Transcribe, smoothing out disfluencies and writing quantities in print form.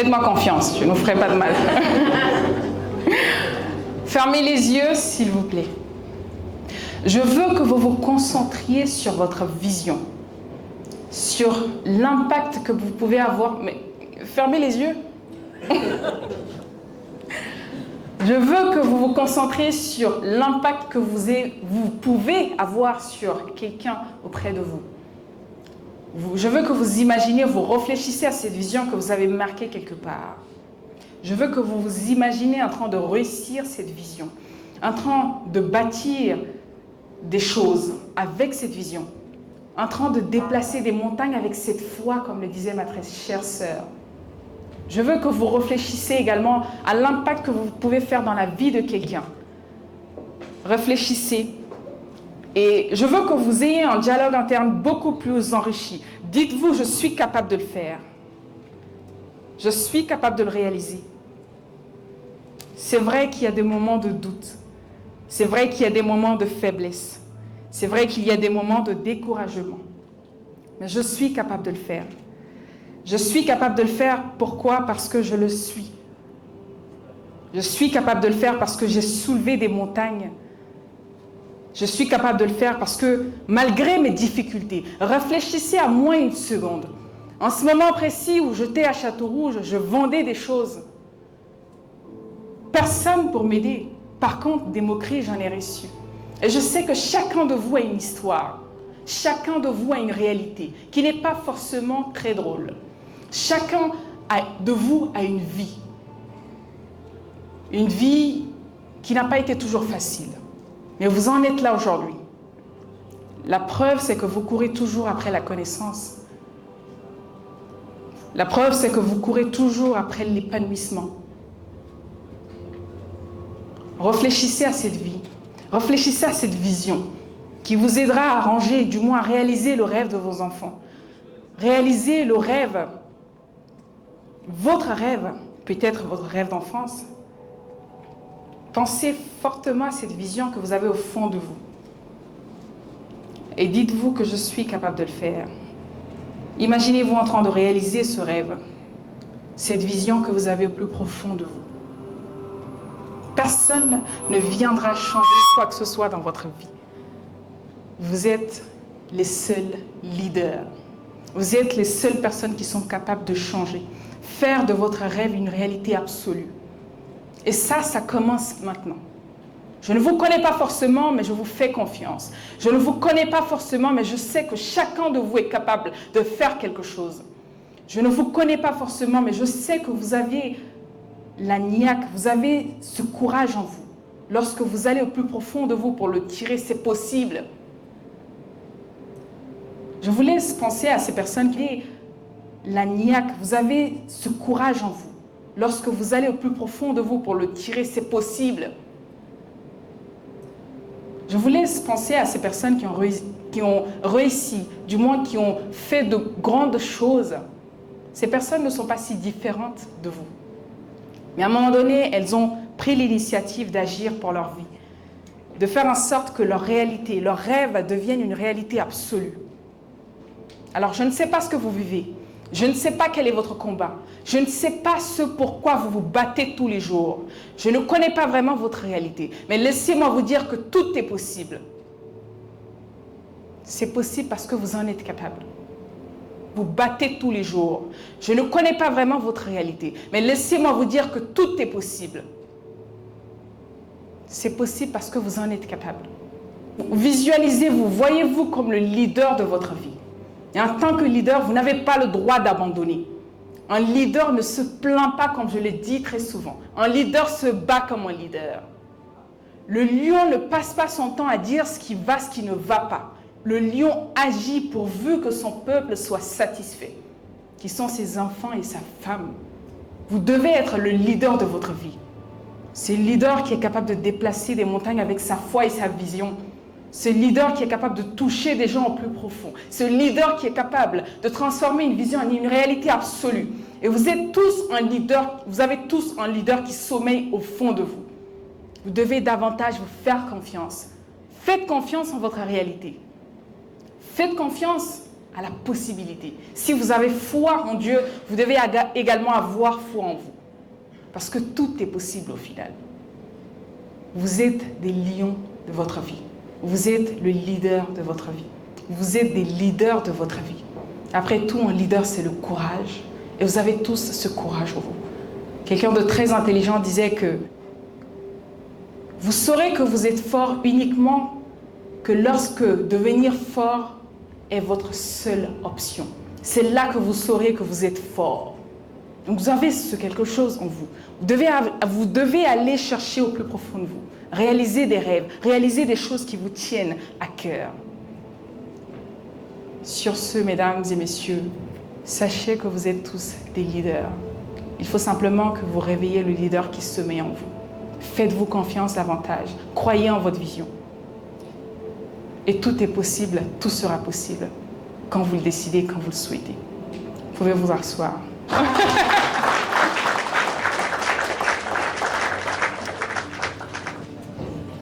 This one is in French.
Faites-moi confiance, je ne vous ferai pas de mal. Fermez les yeux, s'il vous plaît. Je veux que vous vous concentriez sur votre vision, sur l'impact que vous pouvez avoir. Mais fermez les yeux. Je veux que vous vous concentriez sur l'impact que vous pouvez avoir sur quelqu'un auprès de vous. Je veux que vous imaginiez, vous réfléchissez à cette vision que vous avez marquée quelque part. Je veux que vous vous imaginez en train de réussir cette vision, en train de bâtir des choses avec cette vision, en train de déplacer des montagnes avec cette foi, comme le disait ma très chère sœur. Je veux que vous réfléchissiez également à l'impact que vous pouvez faire dans la vie de quelqu'un. Réfléchissez. Et je veux que vous ayez un dialogue interne beaucoup plus enrichi. Dites-vous, je suis capable de le faire. Je suis capable de le réaliser. C'est vrai qu'il y a des moments de doute. C'est vrai qu'il y a des moments de faiblesse. C'est vrai qu'il y a des moments de découragement. Mais je suis capable de le faire. Je suis capable de le faire. Pourquoi? Parce que je le suis. Je suis capable de le faire parce que j'ai soulevé des montagnes. Je suis capable de le faire parce que, malgré mes difficultés, réfléchissez à moins une seconde. En ce moment précis où j'étais à Château-Rouge, je vendais des choses. Personne pour m'aider. Par contre, des moqueries, j'en ai reçu. Et je sais que chacun de vous a une histoire. Chacun de vous a une réalité qui n'est pas forcément très drôle. Chacun de vous a une vie. Une vie qui n'a pas été toujours facile. Mais vous en êtes là aujourd'hui. La preuve, c'est que vous courez toujours après la connaissance. La preuve, c'est que vous courez toujours après l'épanouissement. Réfléchissez à cette vie. Réfléchissez à cette vision qui vous aidera à arranger, du moins à réaliser le rêve de vos enfants. Réaliser le rêve, votre rêve, peut-être votre rêve d'enfance. Pensez fortement à cette vision que vous avez au fond de vous. Et dites-vous que je suis capable de le faire. Imaginez-vous en train de réaliser ce rêve, cette vision que vous avez au plus profond de vous. Personne ne viendra changer quoi que ce soit dans votre vie. Vous êtes les seuls leaders. Vous êtes les seules personnes qui sont capables de changer, faire de votre rêve une réalité absolue. Et ça commence maintenant. Je ne vous connais pas forcément, mais je vous fais confiance. Je ne vous connais pas forcément, mais je sais que chacun de vous est capable de faire quelque chose. Je ne vous connais pas forcément, mais je sais que vous avez la niaque, vous avez ce courage en vous. Lorsque vous allez au plus profond de vous pour le tirer, c'est possible. Je vous laisse penser à ces personnes qui ont la niaque, vous avez ce courage en vous. Lorsque vous allez au plus profond de vous pour le tirer, c'est possible. Je vous laisse penser à ces personnes qui ont réussi, du moins qui ont fait de grandes choses. Ces personnes ne sont pas si différentes de vous. Mais à un moment donné, elles ont pris l'initiative d'agir pour leur vie, de faire en sorte que leur réalité, leur rêve deviennent une réalité absolue. Alors, je ne sais pas ce que vous vivez. Je ne sais pas quel est votre combat. Je ne sais pas ce pourquoi vous vous battez tous les jours. Je ne connais pas vraiment votre réalité. Mais laissez-moi vous dire que tout est possible. C'est possible parce que vous en êtes capable. Vous battez tous les jours. Je ne connais pas vraiment votre réalité. Mais laissez-moi vous dire que tout est possible. C'est possible parce que vous en êtes capable. Visualisez-vous, voyez-vous comme le leader de votre vie. Et en tant que leader, vous n'avez pas le droit d'abandonner. Un leader ne se plaint pas, comme je l'ai dit très souvent. Un leader se bat comme un leader. Le lion ne passe pas son temps à dire ce qui va, ce qui ne va pas. Le lion agit pourvu que son peuple soit satisfait, qui sont ses enfants et sa femme. Vous devez être le leader de votre vie. C'est le leader qui est capable de déplacer des montagnes avec sa foi et sa vision. Ce leader qui est capable de toucher des gens au plus profond. Ce leader qui est capable de transformer une vision en une réalité absolue. Et vous êtes tous un leader, vous avez tous un leader qui sommeille au fond de vous. Vous devez davantage vous faire confiance. Faites confiance en votre réalité. Faites confiance à la possibilité. Si vous avez foi en Dieu, vous devez également avoir foi en vous. Parce que tout est possible au final. Vous êtes des lions de votre vie. Vous êtes le leader de votre vie. Vous êtes des leaders de votre vie. Après tout, un leader, c'est le courage. Et vous avez tous ce courage en vous. Quelqu'un de très intelligent disait que vous saurez que vous êtes fort uniquement que lorsque devenir fort est votre seule option. C'est là que vous saurez que vous êtes fort. Donc vous avez ce quelque chose en vous. Vous devez aller chercher au plus profond de vous. Réaliser des rêves, réaliser des choses qui vous tiennent à cœur. Sur ce, mesdames et messieurs, sachez que vous êtes tous des leaders. Il faut simplement que vous réveillez le leader qui sommeille en vous. Faites-vous confiance davantage. Croyez en votre vision. Et tout est possible, tout sera possible quand vous le décidez, quand vous le souhaitez. Vous pouvez vous asseoir.